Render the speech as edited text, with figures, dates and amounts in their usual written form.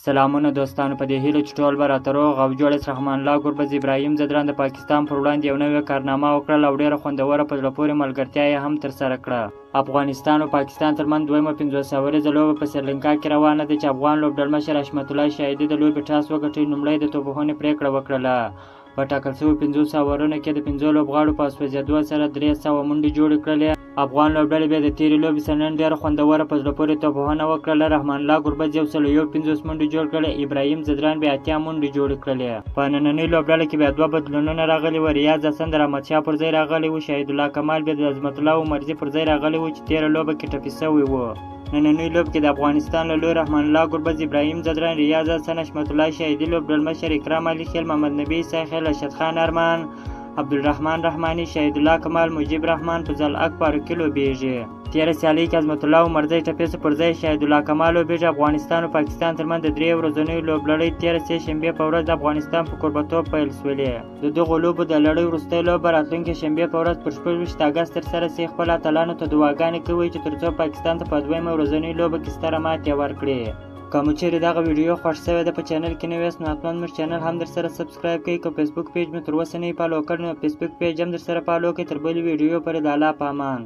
سلامونه دوستانو، په دې هیله چې ټول به راته روغ او جوړ یاست. رحمان الله ګربز ابراهیم ځدران د پاکستان پر وړاندې یو نوې کارنامه وکړله او ډېره خوندوره په زړه پورې ملګرتیا یې هم ترسره کړه. افغانستان او پاکستان ترمنځ دویمه 50 اوریزه لوبه په سریلانکا کې روانه ده چې افغان لوبډلمشر حشمت الله شاهدي د لوبې ټاس وګټي. لومړی د توپوهنې پرېکړه وکړله. په ټاکل شویو 500 اورونو کې د 5 لوبغاړو په سوځېدو سره 300 منډې جوړې کړلې. افغان لوبډلې بیا د تېرې لوبې سره نن ډېره خوندوره په زړه پورې توپوهنه وکړله. رحمان الله ګربز 150 منډې جوړ کړې. ابراهیم ځدران بیا 80 منډې جوړې کړلې. په نننۍ لوبډله کې بیا 2 بدلونونه راغلي وو. ریاض حسن د رحمتشاه پر ځای راغلی و. شهید الله کمال بیا د عظمت الله عمرزي پر ځای راغلی و چې تېره لوبه کې ټپي سوی و. نننۍ لوبه کې د افغانستان له لوري رحمان الله ګربز، ابراهیم ځدران، ریاض حسن، حشمت الله شاهدي، لوبډلمشر اکرام علي خیل، محمد نبی عیسی خیل، ارشد خان ارمان، عبدالرحمن رحماني، شهید الله کمال، مجیب رحمان، فضل اک فاروقي لوبیږي. تېره سیالۍ کې عظمت الله عمرزی ټپي سو، پر ځای شهید الله کمال لوبیږي. افغانستان او پاکستان ترمنځ د 3 ورځنیو لوبلړۍ تېره سې شنبې په ورځ د افغانستان په کوربهتوب پیل شولې. د دغو لوبو د لړۍ وروستۍ لوبه راتلونکې شنبې په ورځ پر 26 اګست ترسره سي. خپلو اتلانو ته دعاګانې کوي چې تر څو پاکستان ته په دویمه ورځنۍ لوبه کې ستره ماتې ورکړي. که مو چیرې دغه ویډیو خوښ شوې ده، په چینل کې نوی یاست نو حتما زموږ چینل هم درسره سبسکرایب کړئ. که فیسبوک پیج مې تر اوسه نه یې فالو کړی نو فیسبوک پیج هم درسره فالو کړئ. تر بلې ویډیو پورې د الله په امان.